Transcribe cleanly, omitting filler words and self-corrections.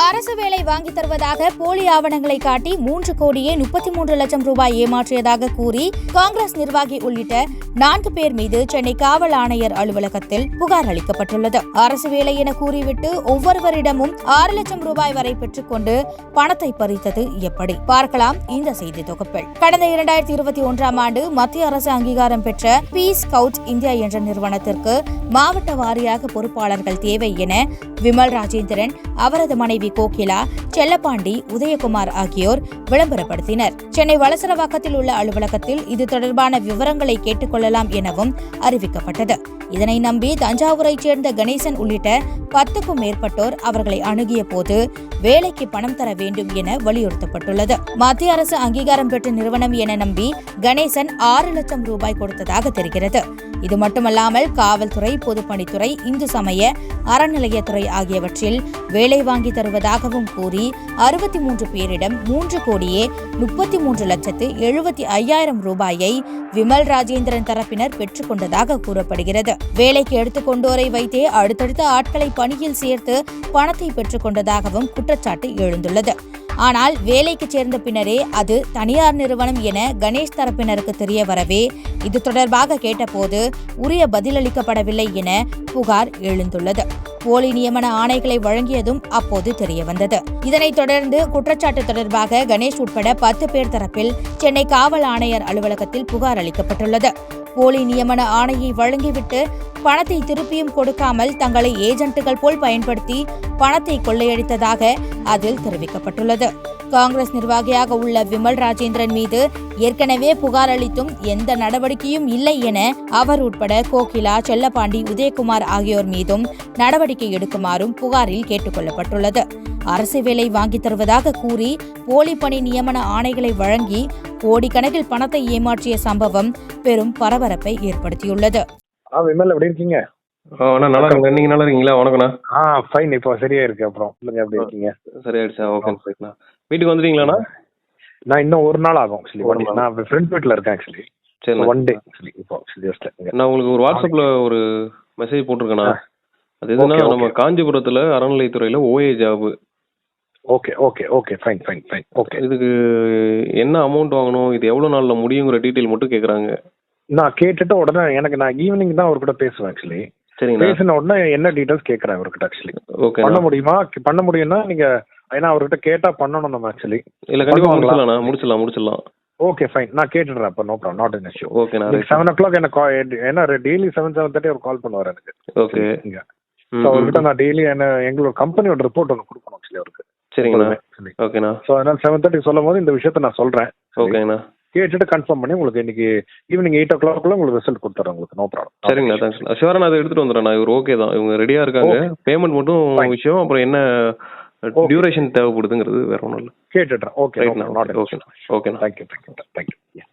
அரசு வேலை வாங்கி தருவதாக போலி ஆவணங்களை காட்டி 3 கோடியே 33 லட்சம் ரூபாய் ஏமாற்றியதாக கூறி காங்கிரஸ் நிர்வாகி உள்ளிட்ட 4 பேர் மீது சென்னை காவல் ஆணையர் அலுவலகத்தில் புகார் அளிக்கப்பட்டுள்ளது. அரசு வேலை என கூறிவிட்டு ஒவ்வொருவரிடமும் 6 லட்சம் ரூபாய் வரை பெற்றுக்கொண்டு பணத்தை பறித்தது எப்படி? பார்க்கலாம் இந்த செய்தி தொகுப்பில். கடந்த 2021ஆம் ஆண்டு மத்திய அரசு அங்கீகாரம் பெற்ற பீஸ் ஸ்கவுட்ஸ் இந்தியா என்ற நிறுவனத்திற்கு மாவட்ட வாரியாக பொறுப்பாளர்கள் தேவை என விமல் ராஜேந்திரன், அவரது மனைவி கோகிலா, செல்லப்பாண்டி, உதயகுமார் ஆகியோர் விளம்பரப்படுத்தினர். சென்னை வளசரவாக்கத்தில் உள்ள அலுவலகத்தில் இது தொடர்பான விவரங்களை கேட்டுக் கொள்ளலாம் எனவும் அறிவிக்கப்பட்டது. இதனை நம்பி தஞ்சாவூரைச் சேர்ந்த கணேசன் உள்ளிட்ட 10க்கும் மேற்பட்டோர் அவர்களை அணுகிய போது வேலைக்கு பணம் தர வேண்டும் என வலியுறுத்தப்பட்டுள்ளது. மத்திய அரசு அங்கீகாரம் பெற்ற நிறுவனம் என நம்பி கணேசன் 6 லட்சம் ரூபாய் கொடுத்ததாக தெரிகிறது. இது மட்டுமல்லாமல் காவல்துறை, பொதுப்பணித்துறை, இந்து சமய அறநிலையத்துறை ஆகியவற்றில் வேலை வாங்கி தருவதாகவும் கூறி 63 பேரிடம் 3 கோடியே 33 லட்சத்து 75,000 ரூபாயை விமல் ராஜேந்திரன் தரப்பினர் பெற்றுக் கொண்டதாக கூறப்படுகிறது. வேலைக்கு எடுத்துக் கொண்டோரை வைத்தே அடுத்தடுத்த ஆட்களை பணியில் சேர்த்து பணத்தை பெற்றுக் கொண்டதாகவும் குற்றச்சாட்டு எழுந்துள்ளது. ஆனால் வேலைக்கு சேர்ந்த பின்னரே அது தனியார் நிறுவனம் என கணேஷ் தரப்பினருக்கு தெரிய வரவே இது தொடர்பாக கேட்டபோது உரிய பதிலளிக்கப்படவில்லை என புகார் எழுந்துள்ளது. போலி நியமன ஆணைகளை வழங்கியதும் அப்போது தெரியவந்தது. இதனைத் தொடர்ந்து குற்றச்சாட்டு தொடர்பாக கணேஷ் உட்பட 10 பேர் தரப்பில் சென்னை காவல் ஆணையர் அலுவலகத்தில் புகார் அளிக்கப்பட்டுள்ளது. போலி நியமன ஆணையை வழங்கிவிட்டு பணத்தை திருப்பியும் கொடுக்காமல் தங்களை ஏஜென்ட்டுகள் போல் பயன்படுத்தி பணத்தை கொள்ளையடித்ததாக அதில் தெரிவிக்கப்பட்டுள்ளது. காங்கிரஸ் நிர்வாகியாக உள்ள விமல் ராஜேந்திரன் மீது ஏற்கனவே புகார் அளித்தும் எந்த நடவடிக்கையும் இல்லை என அவர் உட்பட கோகிலா, செல்லப்பாண்டி, உதயகுமார் ஆகியோர் மீதும் நடவடிக்கை எடுக்குமாறும் புகாரில் கேட்டுக் கொள்ளப்பட்டுள்ளது. அரசு வேலை வாங்கி தருவதாக கூறி போலி பணி நியமன ஆணைகளை வழங்கி கோடிக்கணக்கில் பணத்தை ஏமாற்றிய சம்பவம் பெரும் பரபரப்பை ஏற்படுத்தியுள்ளது. விமல் எப்படி இருக்கீங்க? நல்லா இருக்கீங்க. நீங்க நல்லா இருக்கீங்களா? வணக்கண்ணா. ஃபைன். இப்போ சரியா இருக்கு. அப்புறம் சொல்லுங்க, எப்படி இருக்கீங்க? சரியாயிடுச்சா? ஓகேண்ணா. வீட்டுக்கு வந்துட்டீங்களாண்ணா? நான் இன்னும் ஒரு நாள் ஆகும். நான் ஃப்ரெண்ட் வீட்டில் இருக்கேன். ஆக்சுவலி சரி, ஒன் டே. இப்போ நான் உங்களுக்கு ஒரு வாட்ஸ்அப்ல ஒரு மெசேஜ் போட்டிருக்கேண்ணா. அது எதுனா நம்ம காஞ்சிபுரத்துல அறநிலையத்துறையில OA job. Okay okay okay fine fine fine. Okay, இதுக்கு என்ன அமௌண்ட் வாங்கணும், இது எவ்வளவு நாள்ல முடியுங்கிற டீட்டெயில் மட்டும் கேக்குறாங்க. நான் கேட்டுட்டு உடனே நான் ஈவினிங் தான் அவர்கிட்ட பேசுவேன். ஆக்சுவலி பேசின உடனே என்ன டீடைல்ஸ் கேட்கறேன் அவர்கிட்ட. ஆக்சுவலி பண்ண முடியுமா? பண்ண முடியும்னா நீங்க, ஏன்னா அவர்கிட்ட கேட்டா பண்ணணும் நம்ம. ஆக்சுவலி இல்ல, கண்டிப்பா முடிச்சிடலாம். Okay fine. நான் கேட்டுடுறேன். அப்ப no problem, not an issue. Okay, 7 o'clock ஏன்னா டெய்லி 7:30 அவர் கால் பண்ணுவார் எனக்கு. ஓகே, அவர்கிட்ட நான் டெய்லி எங்களோட கம்பெனியோட ரிப்போர்ட் ஒன்று கொடுக்கணும். ஆக்சுவலி அவருக்கு. சரிங்கண்ணா. ஓகேண்ணா. ஸோ அதனால 7:30 சொல்லும் போது இந்த விஷயத்த நான் சொல்றேன். ஓகேண்ணா. கேட்டுட்டு கன்ஃபார்ம் பண்ணி உங்களுக்கு இன்னைக்கு ஈவினிங் 8 o'clock உங்களுக்கு ரிசல்ட் கொடுத்துறேன் உங்களுக்கு. No problem. சரிங்களா, தேங்க்ஸ். ஷுவரா நான் அதை எடுத்துட்டு வந்துடுறேன். இவர் ஓகே தான், இவங்க ரெடியா இருக்காங்க. பேமெண்ட் மட்டும் விஷயம், அப்புறம் என்ன டியூரேஷன் தேவைப்படுதுங்கிறது வேற ஒன்றும் இல்லை. கேட்டுடுறேன். ஓகே, ஓகேண்ணா. தேங்க்யூ.